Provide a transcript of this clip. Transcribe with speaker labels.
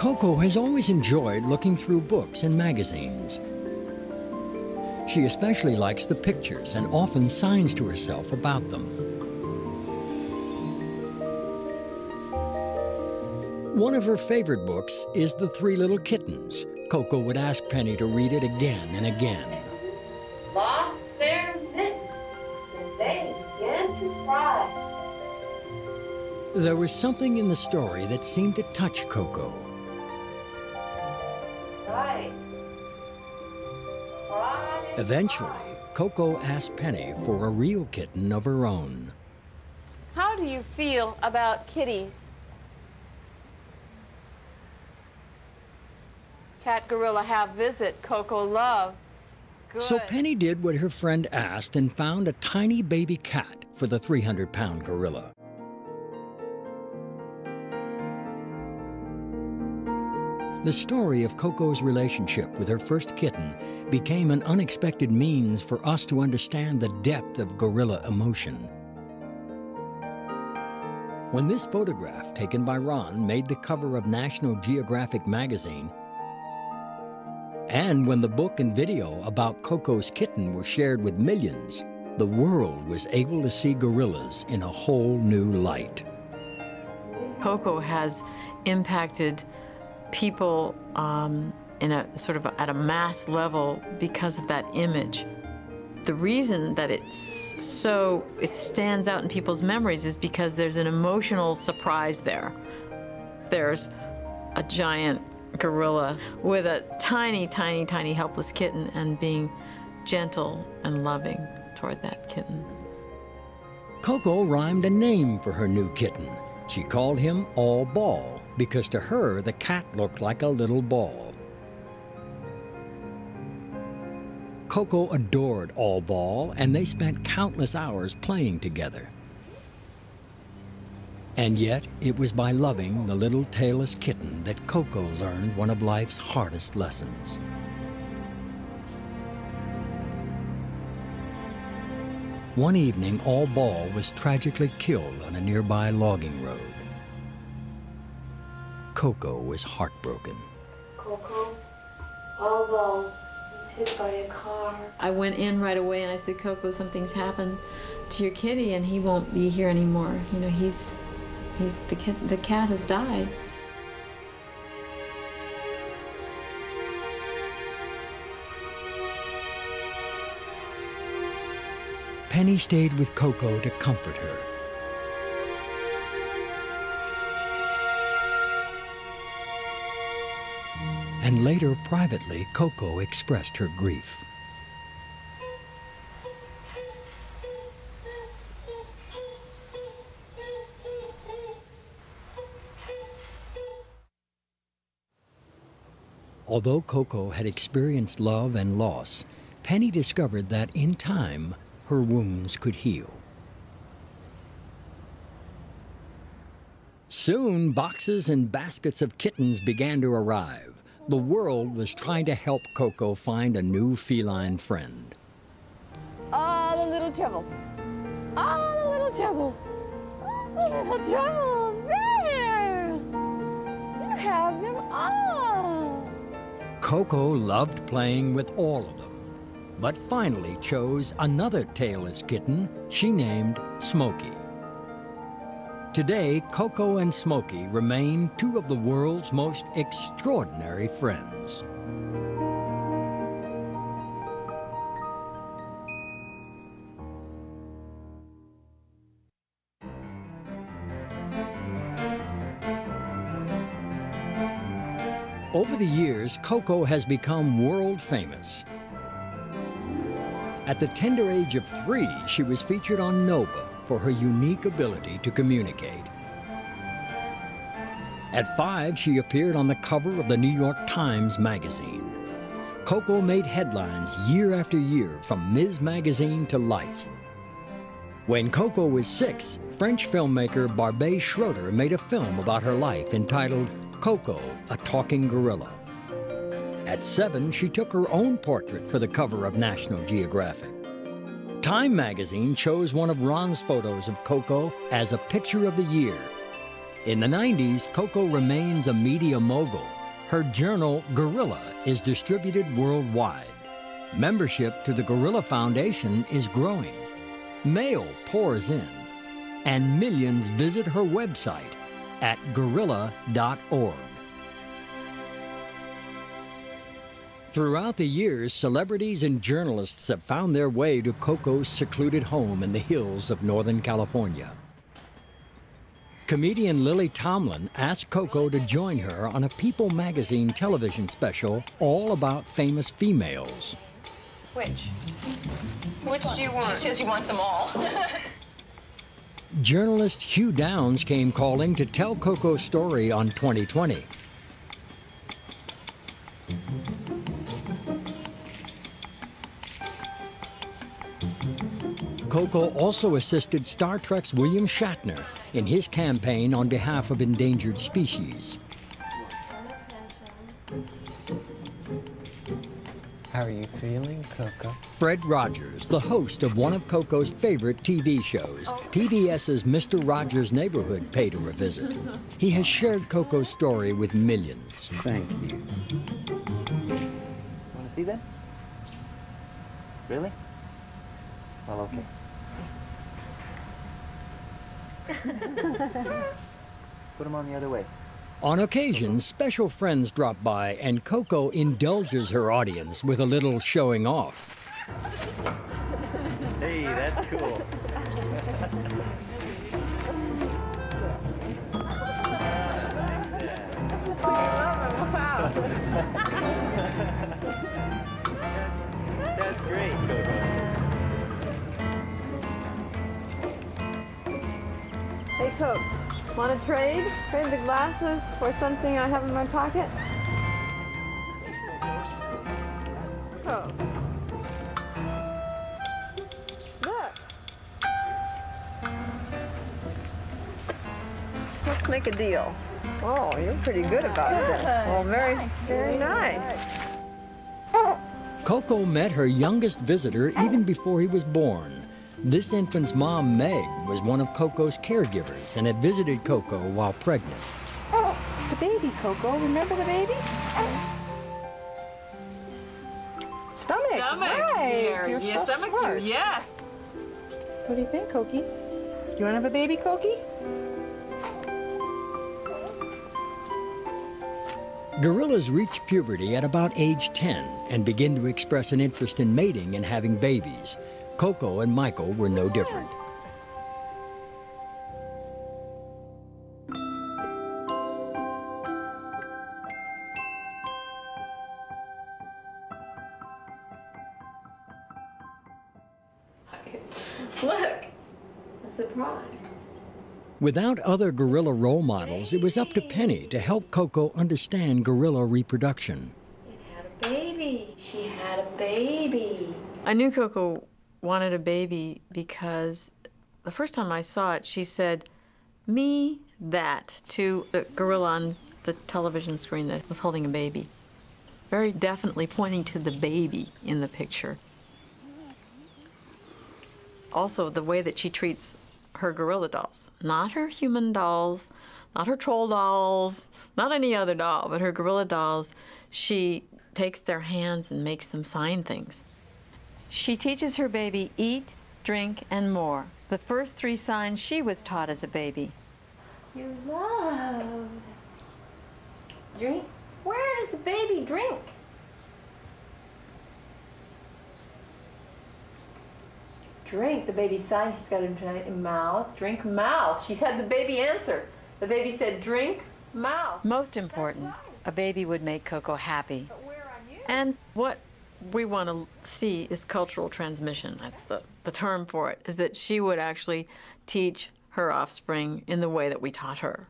Speaker 1: Koko has always enjoyed looking through books and magazines. She especially likes the pictures and often signs to herself about them. One of her favorite books is The Three Little Kittens. Koko would ask Penny to read it again and again.
Speaker 2: Lost their mittens, and they began to cry.
Speaker 1: There was something in the story that seemed to touch Koko.
Speaker 2: Right.
Speaker 1: Eventually, Koko asked Penny for a real kitten of her own.
Speaker 2: How do you feel about kitties? Cat gorilla have visit, Koko love. Good.
Speaker 1: So Penny did what her friend asked and found a tiny baby cat for the 300-pound gorilla. The story of Koko's relationship with her first kitten became an unexpected means for us to understand the depth of gorilla emotion. When this photograph, taken by Ron, made the cover of National Geographic magazine, and when the book and video about Koko's kitten were shared with millions, the world was able to see gorillas in a whole new light.
Speaker 3: Koko has impacted people in a sort of at a mass level because of that image. The reason that it stands out in people's memories is because there's an emotional surprise there. There's a giant gorilla with a tiny, tiny, tiny helpless kitten and being gentle and loving toward that kitten.
Speaker 1: Koko rhymed a name for her new kitten. She called him All Ball because to her the cat looked like a little ball. Koko adored All Ball, and they spent countless hours playing together. And yet, it was by loving the little tailless kitten that Koko learned one of life's hardest lessons. One evening, All Ball was tragically killed on a nearby logging road. Koko was heartbroken.
Speaker 2: Koko, All Ball was hit by a car.
Speaker 3: I went in right away and I said, Koko, something's happened to your kitty and he won't be here anymore. You know, the cat has died.
Speaker 1: Penny stayed with Koko to comfort her. And later, privately, Koko expressed her grief. Although Koko had experienced love and loss, Penny discovered that in time, her wounds could heal. Soon, boxes and baskets of kittens began to arrive. The world was trying to help Koko find a new feline friend.
Speaker 2: Ah, the little troubles. Ah, the little troubles. Ah, the little troubles. There! You have them all.
Speaker 1: Koko loved playing with all of them, but finally chose another tailless kitten she named Smokey. Today, Koko and Smokey remain two of the world's most extraordinary friends. Over the years, Koko has become world famous. At the tender age of 3, she was featured on Nova for her unique ability to communicate. At 5, she appeared on the cover of the New York Times magazine. Koko made headlines year after year, from Ms. Magazine to Life. When Koko was 6, French filmmaker Barbet Schroeder made a film about her life entitled Koko, a Talking Gorilla. At 7, she took her own portrait for the cover of National Geographic. Time magazine chose one of Ron's photos of Koko as a picture of the year. In the 90s, Koko remains a media mogul, Her journal, Gorilla, is distributed worldwide. Membership to the Gorilla Foundation is growing. Mail pours in, and millions visit her website at gorilla.org. Throughout the years, celebrities and journalists have found their way to Koko's secluded home in the hills of Northern California. Comedian Lily Tomlin asked Koko to join her on a People magazine television special all about famous females.
Speaker 4: Which do you want? She says she wants them all.
Speaker 1: Journalist Hugh Downs came calling to tell Koko's story on 2020. Koko also assisted Star Trek's William Shatner in his campaign on behalf of endangered species.
Speaker 5: How are you feeling, Koko?
Speaker 1: Fred Rogers, the host of one of Koko's favorite TV shows, PBS's Mr. Rogers' Neighborhood, paid her a visit. He has shared Koko's story with millions.
Speaker 5: Thank you.
Speaker 6: Want to see that? Really? Well, okay. Put them on the other way.
Speaker 1: On occasion, special friends drop by and Koko indulges her audience with a little showing off.
Speaker 6: Hey, that's cool. That's great, Koko.
Speaker 2: Hey, Coke, want to trade? Trade the glasses for something I have in my pocket? Coke. Look. Let's make a deal. Oh, you're pretty good about this. Well, very nice.
Speaker 1: Koko met her youngest visitor even before he was born. This infant's mom, Meg, was one of Koko's caregivers and had visited Koko while pregnant.
Speaker 2: It's the baby, Koko. Remember the baby? Stomach. Right.
Speaker 3: Here.
Speaker 2: You're
Speaker 3: Yes,
Speaker 2: so
Speaker 3: stomach
Speaker 2: smart.
Speaker 3: here. Yes.
Speaker 2: What do you think, Koki? Do you want to have a baby, Koki?
Speaker 1: Gorillas reach puberty at about age 10 and begin to express an interest in mating and having babies. Koko and Michael were no different.
Speaker 3: Look, a surprise.
Speaker 1: Without other gorilla role models, it was up to Penny to help Koko understand gorilla reproduction.
Speaker 3: It had a baby. She had a baby. I knew Koko wanted a baby because the first time I saw it, she said, "Me, that," to the gorilla on the television screen that was holding a baby. Very definitely pointing to the baby in the picture. Also, the way that she treats her gorilla dolls. Not her human dolls, not her troll dolls, not any other doll, but her gorilla dolls. She takes their hands and makes them sign things. She teaches her baby eat, drink, and more. The first 3 signs she was taught as a baby.
Speaker 2: You love. Drink? Where does the baby drink? Drink. The baby signed. She's got a mouth. Drink, mouth. She's had the baby answer. The baby said, drink, mouth.
Speaker 3: Most important, a baby would make Koko happy. And what we want to see is cultural transmission. That's the term for it, is that she would actually teach her offspring in the way that we taught her.